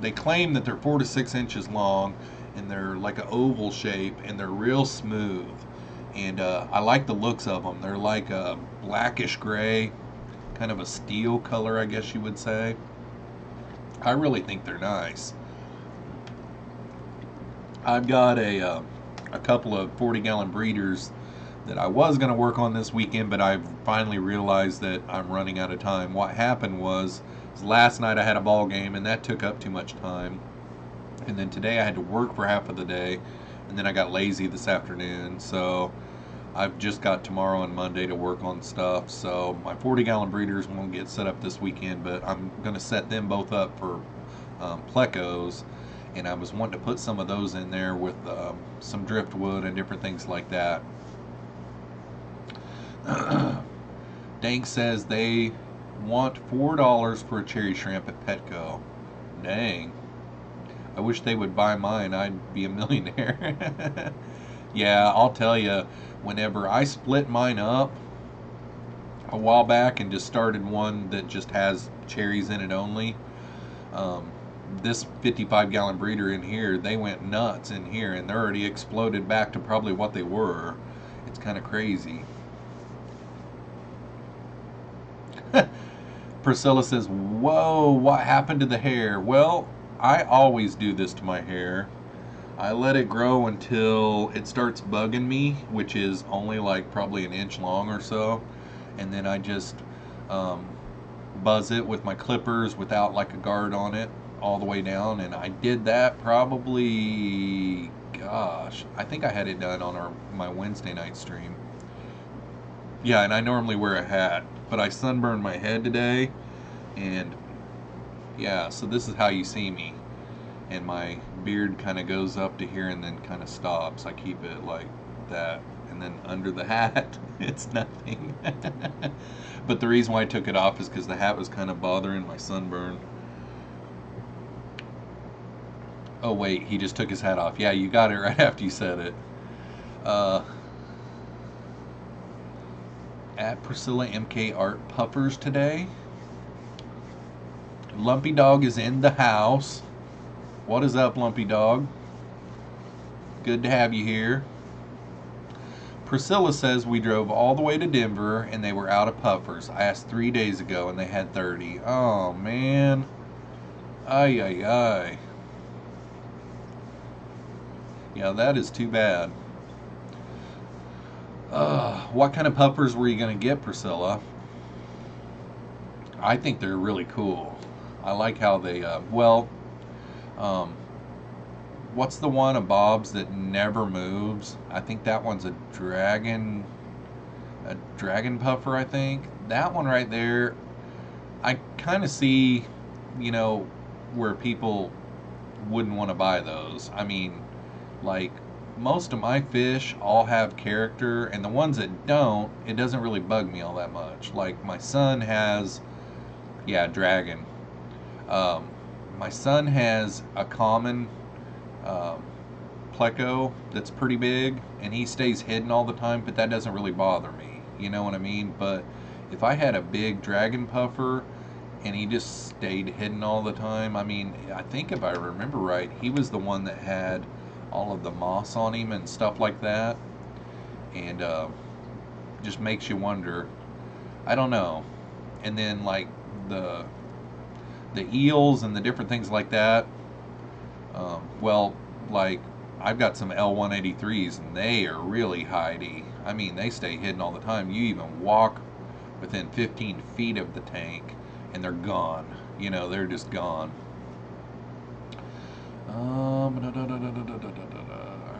They claim that they're 4 to 6 inches long, and they're like an oval shape, and they're real smooth. And I like the looks of them. They're like a blackish gray, kind of a steel color, I guess you would say. I really think they're nice. I've got a couple of 40-gallon breeders that I was going to work on this weekend, but I've finally realized that I'm running out of time. What happened was last night I had a ball game, and that took up too much time. And then today I had to work for half of the day, and then I got lazy this afternoon. So I've just got tomorrow and Monday to work on stuff. So my 40-gallon breeders won't get set up this weekend, but I'm going to set them both up for plecos. And I was wanting to put some of those in there with some driftwood and different things like that. Dank says they want $4 for a cherry shrimp at Petco. Dang. I wish they would buy mine. I'd be a millionaire. Yeah, I'll tell you, whenever I split mine up a while back and just started one that just has cherries in it only, this 55-gallon breeder in here, they went nuts in here, and they're already exploded back to probably what they were. It's kind of crazy. Priscilla says, whoa, what happened to the hair? Well, I always do this to my hair. I let it grow until it starts bugging me, which is only like probably an inch long or so. And then I just buzz it with my clippers without like a guard on it all the way down. And I did that probably, gosh, I think I had it done on my Wednesday night stream. Yeah, and I normally wear a hat, but I sunburned my head today, and yeah, so this is how you see me. And my beard kind of goes up to here and then kind of stops. I keep it like that, and then under the hat, it's nothing. But the reason why I took it off is because the hat was kind of bothering my sunburn. Oh wait, he just took his hat off. Yeah, you got it right after you said it. At Priscilla MK Art Puffers today. Lumpy Dog is in the house. What is up, Lumpy Dog? Good to have you here. Priscilla says we drove all the way to Denver and they were out of puffers. I asked 3 days ago and they had 30. Oh man. Ay ay ay. Yeah, that is too bad. What kind of puffers were you going to get, Priscilla? I think they're really cool. I like how they, what's the one of Bob's that never moves? I think that one's a dragon puffer, I think. That one right there, I kind of see, you know, where people wouldn't want to buy those. I mean, like, most of my fish all have character, and the ones that don't, it doesn't really bug me all that much. Like my son has, yeah, dragon. My son has a common pleco that's pretty big, and he stays hidden all the time, but that doesn't really bother me. You know what I mean? But if I had a big dragon puffer and he just stayed hidden all the time, I mean, I think if I remember right, he was the one that had all of the moss on him and stuff like that, and just makes you wonder. I don't know. And then like the eels and the different things like that, well, like I've got some L183s and they are really hidey. I mean, they stay hidden all the time. You even walk within 15 feet of the tank and they're gone. You know, they're just gone. I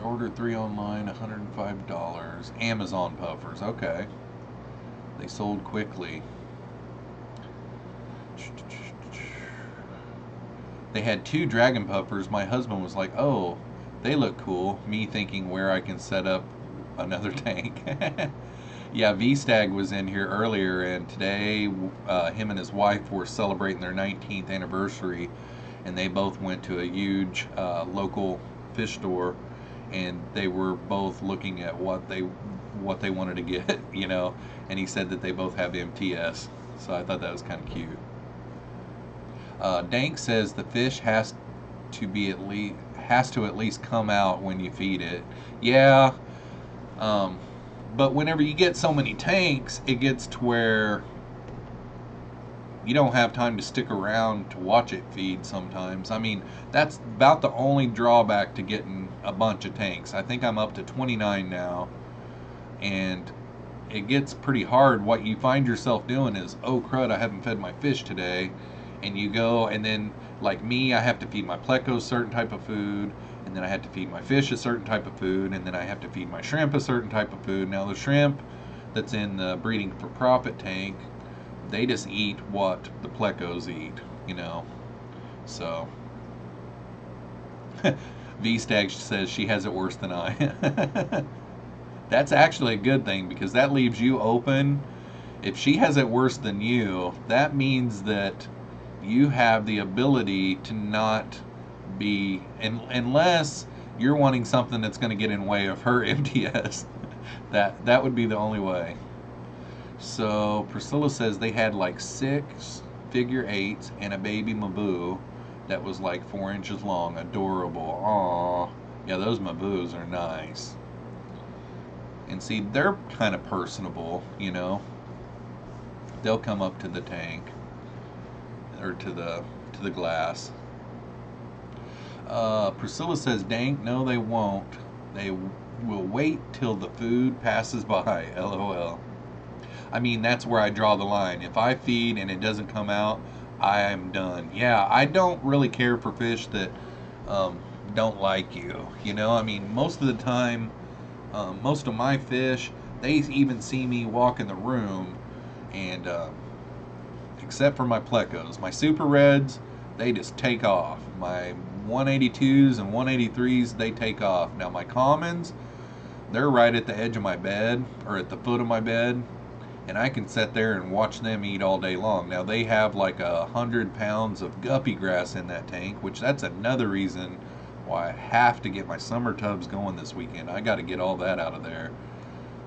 ordered 3 online, $105. Amazon puffers, okay. They sold quickly. They had 2 dragon puffers. My husband was like, oh, they look cool. Me thinking where I can set up another tank. Yeah, V-Stag was in here earlier, and today him and his wife were celebrating their 19th anniversary, and they both went to a huge local fish store, and they were both looking at what they wanted to get, you know, and he said that they both have MTS. So I thought that was kind of cute. Dank says the fish has to at least come out when you feed it. Yeah, but whenever you get so many tanks, it gets to where you don't have time to stick around to watch it feed sometimes. I mean, that's about the only drawback to getting a bunch of tanks. I think I'm up to 29 now, and it gets pretty hard. What you find yourself doing is, oh crud, I haven't fed my fish today. And you go, and then, like me, I have to feed my plecos a certain type of food, and then I have to feed my fish a certain type of food, and then I have to feed my shrimp a certain type of food. Now the shrimp that's in the breeding for profit tank, they just eat what the plecos eat, you know. So V-Stag says she has it worse than I. That's actually a good thing, because that leaves you open. If she has it worse than you, that means that you have the ability to not be, unless you're wanting something that's going to get in way of her MTS. That would be the only way. So Priscilla says they had like 6 figure 8s and a baby Maboo that was like 4 inches long. Adorable. Aww. Yeah, those Maboos are nice. And see, they're kind of personable, you know. They'll come up to the tank or to the glass. Priscilla says, Dank, no they won't. They will wait till the food passes by. LOL. I mean, that's where I draw the line. If I feed and it doesn't come out, I am done. Yeah, I don't really care for fish that don't like you. You know, I mean, most of the time, most of my fish, they even see me walk in the room, and except for my plecos. My super reds, they just take off. My 182s and 183s, they take off. Now my commons, they're right at the edge of my bed, or at the foot of my bed, and I can sit there and watch them eat all day long. Now they have like 100 pounds of guppy grass in that tank, which that's another reason why I have to get my summer tubs going this weekend. I got to get all that out of there.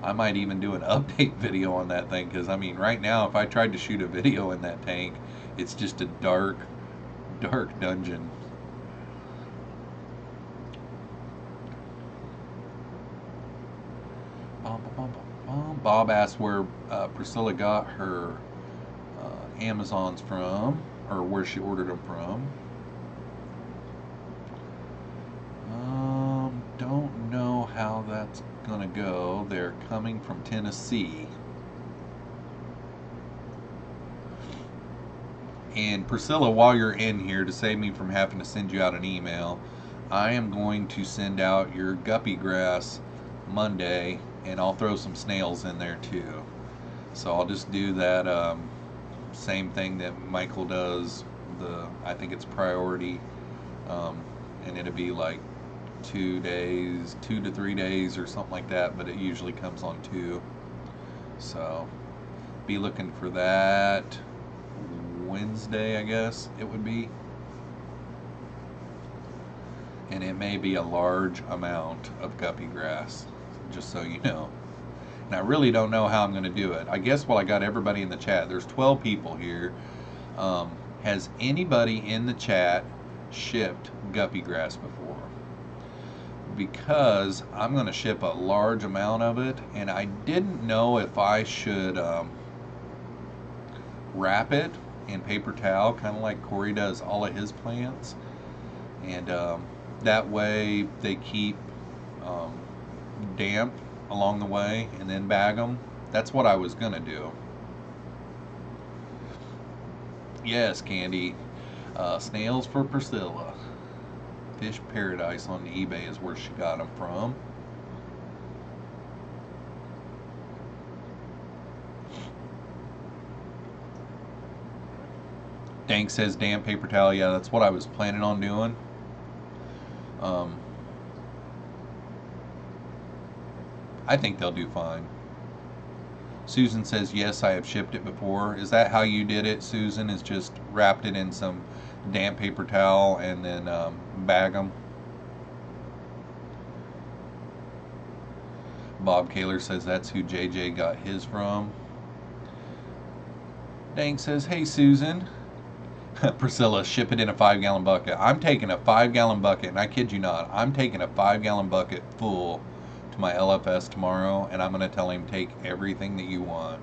I might even do an update video on that thing, because I mean, right now if I tried to shoot a video in that tank, it's just a dark dungeon. Bob asked where Priscilla got her Amazons from, or where she ordered them from. Don't know how that's gonna go. They're coming from Tennessee. And Priscilla, while you're in here, to save me from having to send you out an email, I am going to send out your guppy grass Monday, and I'll throw some snails in there too. So I'll just do that same thing that Michael does. I think it's priority, and it'll be like 2 to 3 days or something like that, but it usually comes on 2. So be looking for that Wednesday, I guess it would be. And it may be a large amount of guppy grass, just so you know. And I really don't know how I'm going to do it. I guess while I got everybody in the chat, there's 12 people here. Has anybody in the chat shipped guppy grass before? Because I'm going to ship a large amount of it, and I didn't know if I should wrap it in paper towel, kind of like Corey does all of his plants, and that way they keep damp along the way, and then bag them. That's what I was gonna do. Yes, Candy. Snails for Priscilla. Fish Paradise on eBay is where she got them from. Dank says damp paper towel. Yeah, that's what I was planning on doing. I think they'll do fine. Susan says, yes, I have shipped it before. Is that how you did it, Susan? Is just wrapped it in some damp paper towel and then bag them? Bob Kaler says that's who JJ got his from. Dank says, hey Susan. Priscilla, ship it in a 5-gallon bucket. I'm taking a 5-gallon bucket, and I kid you not, I'm taking a 5-gallon bucket full to my LFS tomorrow, and I'm going to tell him take everything that you want.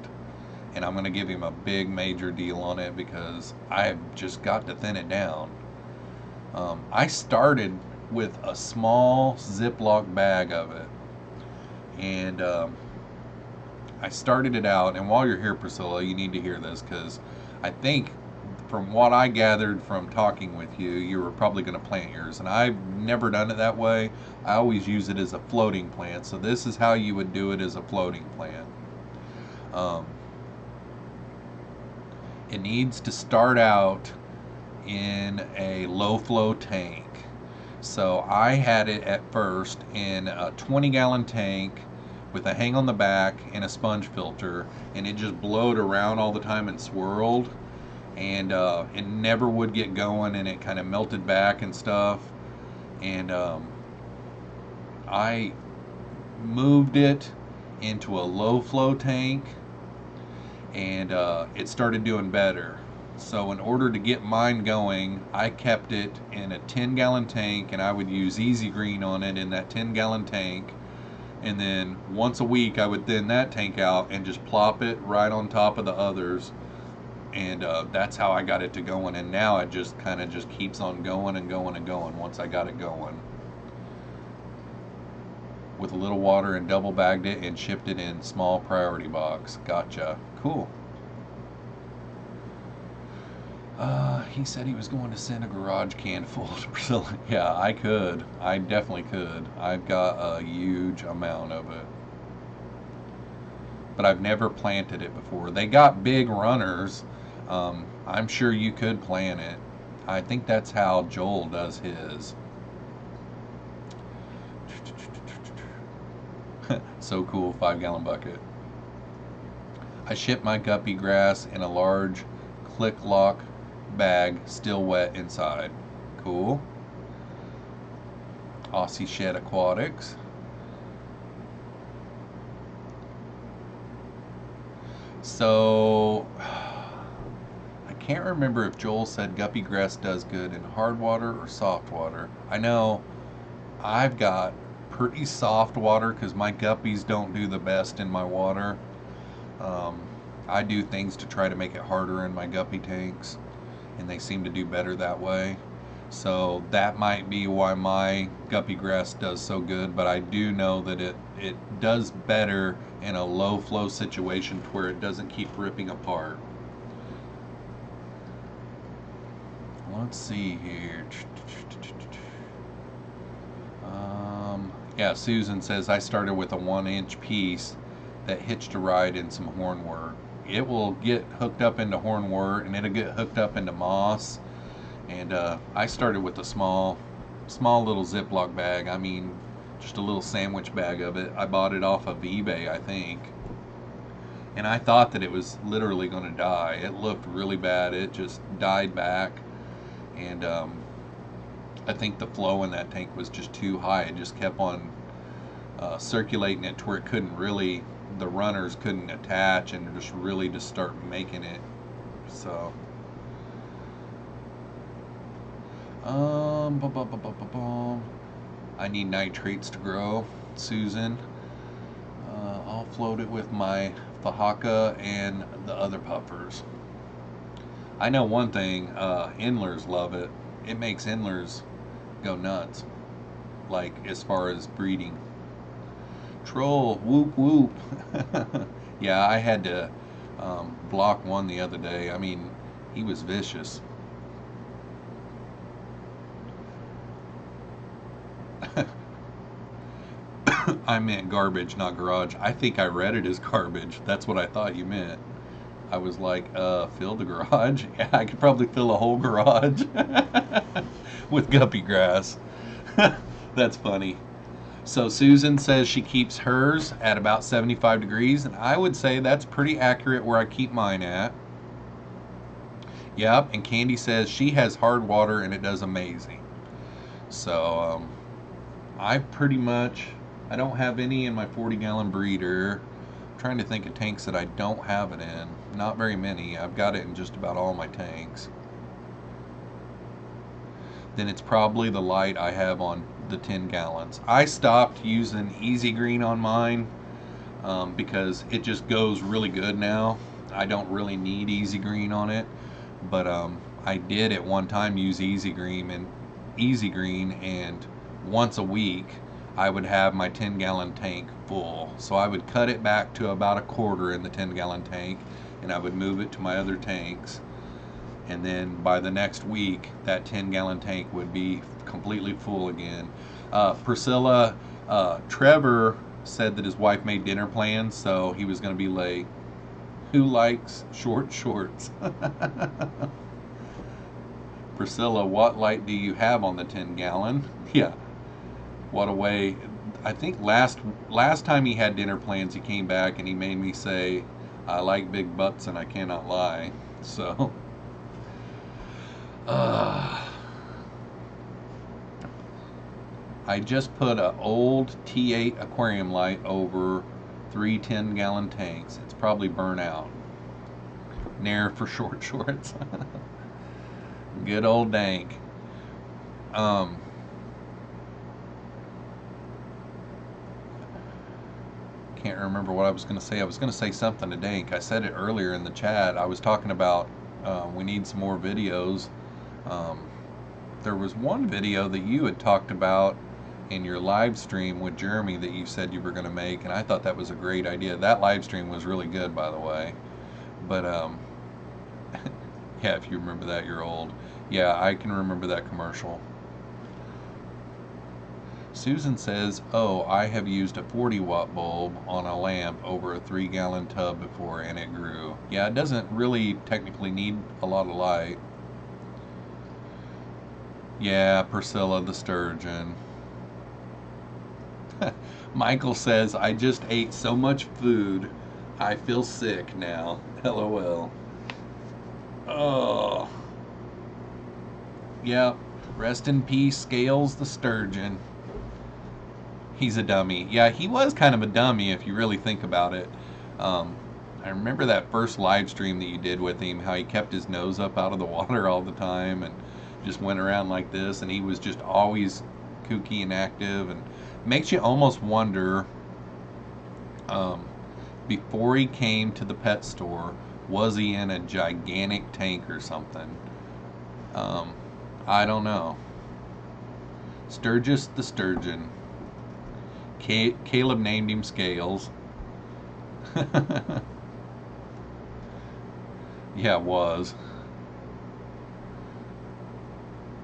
And I'm going to give him a big major deal on it because I've just got to thin it down. I started with a small Ziploc bag of it. And I started it out, and while you're here, Priscilla, you need to hear this because I think from what I gathered from talking with you, you were probably going to plant yours. And I've never done it that way. I always use it as a floating plant. So this is how you would do it as a floating plant. It needs to start out in a low flow tank. So I had it at first in a 20-gallon tank with a hang on the back and a sponge filter, and it just blowed around all the time and swirled, and it never would get going, and it kind of melted back and stuff. And I moved it into a low flow tank, and it started doing better. So in order to get mine going, I kept it in a 10-gallon tank, and I would use Easy Green on it in that 10-gallon tank. And then once a week, I would thin that tank out and just plop it right on top of the others. And that's how I got it to going. And now it just kind of just keeps on going and going and going once I got it going. With a little water, and double bagged it and shipped it in small priority box. Gotcha. Cool. He said he was going to send a garage can full to Priscilla. Yeah, I could. I definitely could. I've got a huge amount of it. But I've never planted it before. They got big runners. I'm sure you could plant it. I think that's how Joel does his. So cool, 5-gallon bucket. I ship my guppy grass in a large click lock bag, still wet inside. Cool. Aussie Shed Aquatics. So I can't remember if Joel said guppy grass does good in hard water or soft water. I know I've got pretty soft water because my guppies don't do the best in my water. I do things to try to make it harder in my guppy tanks, and they seem to do better that way. So that might be why my guppy grass does so good, but I do know that it does better in a low flow situation to where it doesn't keep ripping apart. Let's see here. Yeah, Susan says I started with a 1-inch piece that hitched a ride in some hornwort. It will get hooked up into hornwort, and it'll get hooked up into moss. And I started with a small little Ziploc bag. I mean, just a little sandwich bag of it. I bought it off of eBay, I think. And I thought that it was literally going to die. It looked really bad. It just died back. And I think the flow in that tank was just too high. It just kept on circulating it to where it couldn't really, the runners couldn't attach and just really just start making it. So I need nitrates to grow, Susan. I'll float it with my Fahaka and the other puffers. I know one thing, Endlers love it. It makes Endlers go nuts, like as far as breeding. Troll, whoop whoop. Yeah, I had to block one the other day. I mean, he was vicious. I meant garbage, not garage. I think I read it as garbage. That's what I thought you meant. I was like, fill the garage? Yeah, I could probably fill a whole garage with guppy grass. That's funny. So Susan says she keeps hers at about 75 degrees, and I would say that's pretty accurate where I keep mine at. Yep, and Candy says she has hard water and it does amazing. So I pretty much, I don't have any in my 40-gallon breeder. trying to think of tanks that I don't have it in. Not very many. I've got it in just about all my tanks. Then it's probably the light I have on the 10 gallons. I stopped using Easy Green on mine because it just goes really good now. I don't really need Easy Green on it, but I did at one time use Easy Green, and once a week I would have my 10-gallon tank full. So I would cut it back to about a quarter in the 10-gallon tank, and I would move it to my other tanks. And then by the next week, that 10-gallon tank would be completely full again. Priscilla, Trevor said that his wife made dinner plans, so he was going to be late. Who likes short shorts? Priscilla, what light do you have on the 10-gallon? Yeah. What a way. I think last time he had dinner plans, he came back and he made me say, I like big butts and I cannot lie. So, I just put an old T8 aquarium light over 3 10-gallon tanks. It's probably burnt out. Nair for short shorts. Good old dank. Can't remember what I was going to say. I was going to say something to Dank. I said it earlier in the chat. I was talking about we need some more videos. There was one video that you had talked about in your live stream with Jeremy that you said you were going to make, and I thought that was a great idea. That live stream was really good, by the way. But yeah, if you remember that, you're old. Yeah, I can remember that commercial. Susan says, oh, I have used a 40-watt bulb on a lamp over a 3-gallon tub before and it grew. Yeah, it doesn't really technically need a lot of light. Yeah, Priscilla the sturgeon. Michael says, I just ate so much food, I feel sick now. LOL. Oh. Yep. Rest in peace, Scales the sturgeon. He's a dummy. Yeah, he was kind of a dummy if you really think about it. I remember that first live stream that you did with him, how he kept his nose up out of the water all the time and just went around like this, and he was just always kooky and active, and makes you almost wonder, before he came to the pet store, was he in a gigantic tank or something? I don't know. Sturgis the sturgeon. Caleb named him Scales. Yeah, it was.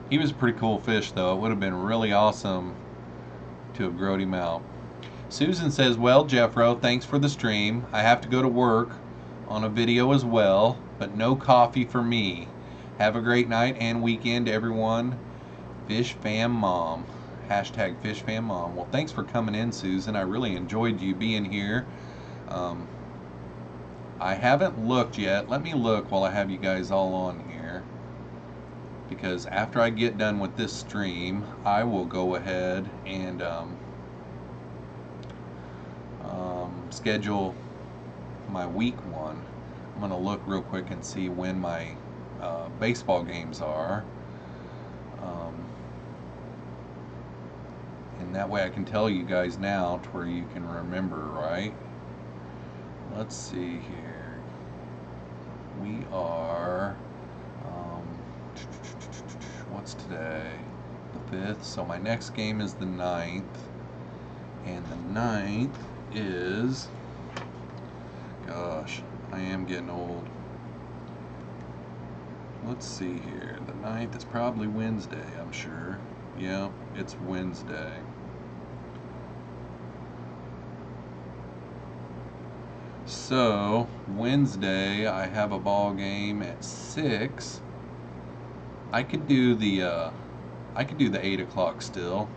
He was a pretty cool fish, though. It would have been really awesome to have growed him out. Susan says, well, Jeffro, thanks for the stream. I have to go to work on a video as well, but no coffee for me. Have a great night and weekend, everyone. Fish Fam Mom. Hashtag Fish Fam Mom. Well, thanks for coming in, Susan. I really enjoyed you being here. I haven't looked yet. Let me look while I have you guys all on here, because after I get done with this stream, I will go ahead and schedule my week one. I'm going to look real quick and see when my baseball games are. And that way I can tell you guys now to where you can remember, right? Let's see here. We are, what's today? The 5th. So my next game is the 9th. And the 9th is, gosh, I am getting old. Let's see here. The 9th is probably Wednesday, I'm sure. Yep, it's Wednesday. So Wednesday I have a ball game at 6. I could do the 8 o'clock still.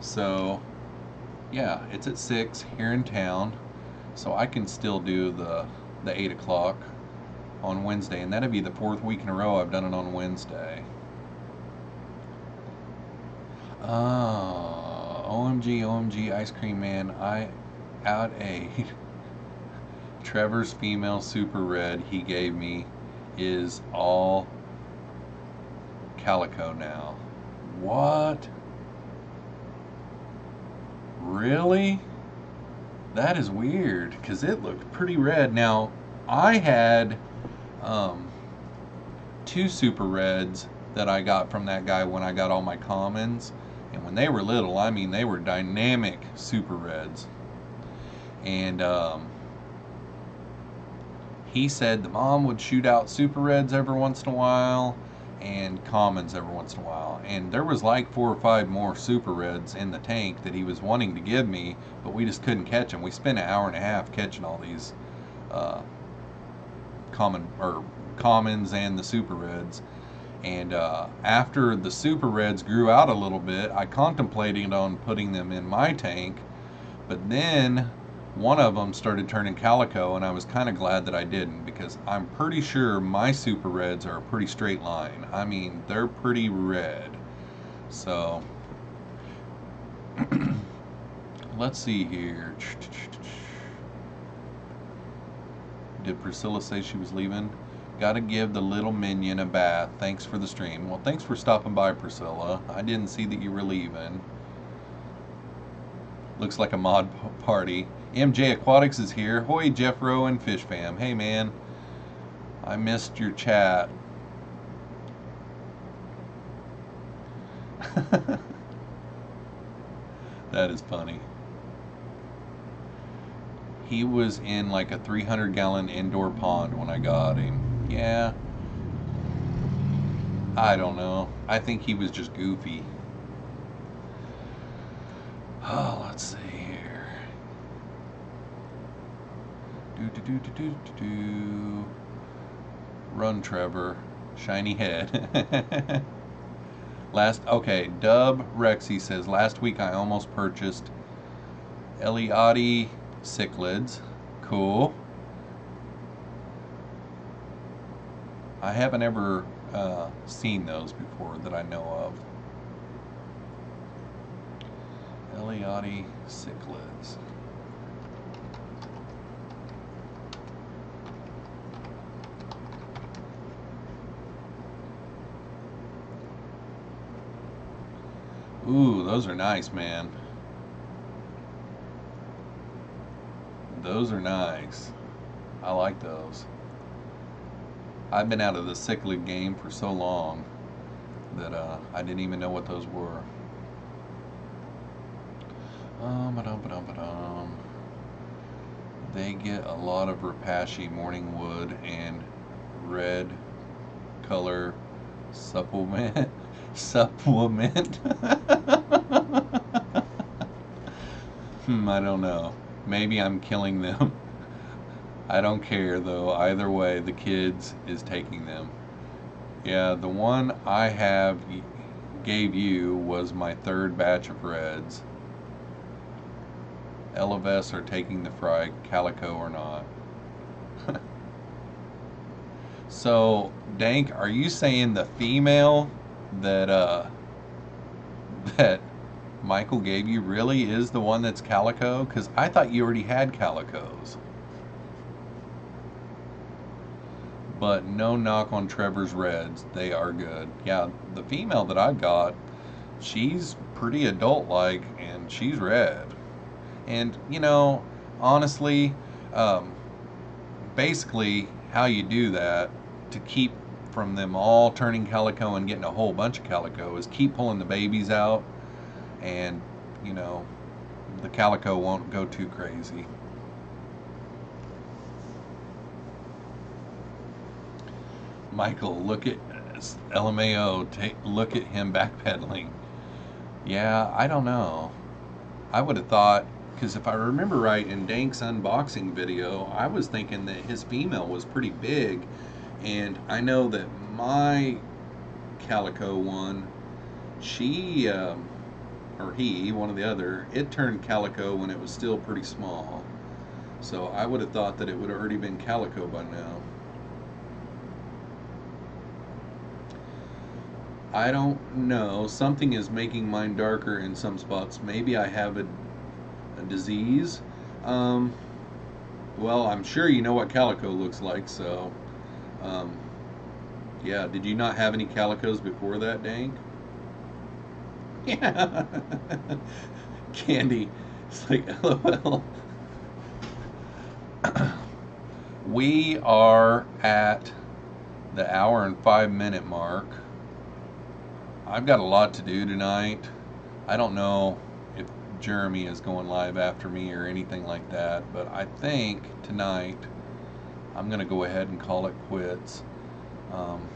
So yeah, it's at 6 here in town. So I can still do the 8 o'clock on Wednesday, and that'd be the 4th week in a row I've done it on Wednesday. OMG, OMG, Ice Cream Man, I out a Trevor's female super red he gave me is all calico now. What? Really? That is weird, because it looked pretty red. Now, I had two super reds that I got from that guy when I got all my commons. And when they were little, I mean, they were dynamic super reds. And he said the mom would shoot out super reds every once in a while and commons every once in a while. And there was like 4 or 5 more super reds in the tank that he was wanting to give me, but we just couldn't catch them. We spent an hour and a half catching all these commons and the super reds. And after the super reds grew out a little bit, I contemplated on putting them in my tank, but then one of them started turning calico, and I was kind of glad that I didn't, because I'm pretty sure my super reds are a pretty straight line. I mean, they're pretty red. So let's see here. Did Priscilla say she was leaving? Gotta give the little minion a bath. Thanks for the stream. Well, thanks for stopping by, Priscilla. I didn't see that you were leaving. Looks like a mod party. MJ Aquatics is here. Hoi, Jeffro and Fish Fam. Hey, man. I missed your chat. That is funny. He was in like a 300-gallon indoor pond when I got him. Yeah. I don't know. I think he was just goofy. Oh, let's see here. Run, Trevor. Shiny head. Okay, Dub Rexy says, last week I almost purchased Eliade cichlids. Cool. I haven't ever seen those before that I know of. Eliade cichlids. Ooh, those are nice, man. Those are nice. I like those. I've been out of the cichlid game for so long that I didn't even know what those were. They get a lot of Rapashi morning wood and red color supplement. I don't know. Maybe I'm killing them. I don't care though. Either way, the kids is taking them. Yeah, the one I gave you was my 3rd batch of reds. Eleves are taking the fry, calico or not. So, Dank, are you saying the female that that Michael gave you really is the one that's calico? Because I thought you already had calicos. But no knock on Trevor's reds. They are good. Yeah, the female that I got, she's pretty adult-like, and she's red. And, you know, honestly, basically how you do that to keep from them all turning calico and getting a whole bunch of calico is keep pulling the babies out, and, you know, the calico won't go too crazy. Michael, look at LMAO. Look at him backpedaling. Yeah, I don't know. I would have thought, because if I remember right, in Dank's unboxing video, I was thinking that his female was pretty big, and I know that my calico one, she, or he, one or the other, it turned calico when it was still pretty small. So I would have thought that it would have already been calico by now. I don't know. Something is making mine darker in some spots. Maybe I have a disease. Well, I'm sure you know what calico looks like, so um, yeah. Did you not have any calicos before that, Dank? Yeah. Candy. It's like LOL. We are at the hour and 5 minute mark. I've got a lot to do tonight. I don't know if Jeremy is going live after me or anything like that, but I think tonight I'm going to go ahead and call it quits. Um,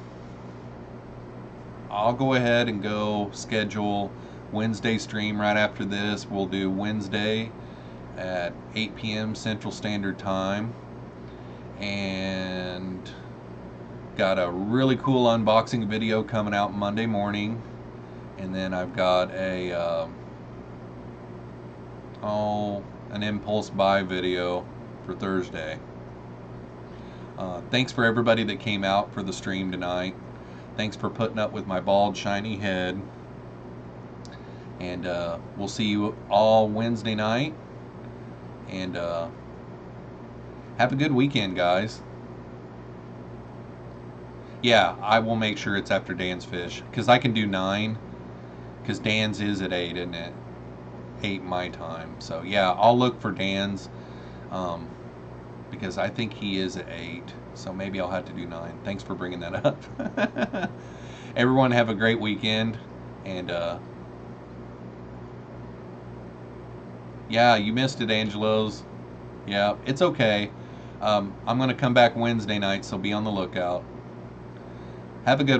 I'll go ahead and go schedule Wednesday stream right after this. We'll do Wednesday at 8 p.m. Central Standard Time. And got a really cool unboxing video coming out Monday morning. And then I've got an impulse buy video for Thursday. Thanks for everybody that came out for the stream tonight. Thanks for putting up with my bald, shiny head. And we'll see you all Wednesday night. And have a good weekend, guys. Yeah, I will make sure it's after Dan's fish. Because I can do 9. Because Dan's is at 8, isn't it? 8 my time. So, yeah, I'll look for Dan's. Because I think he is at 8. So maybe I'll have to do 9. Thanks for bringing that up. Everyone have a great weekend. And, yeah, you missed it, Angelos. Yeah, it's okay. I'm going to come back Wednesday night, so be on the lookout. Have a good one.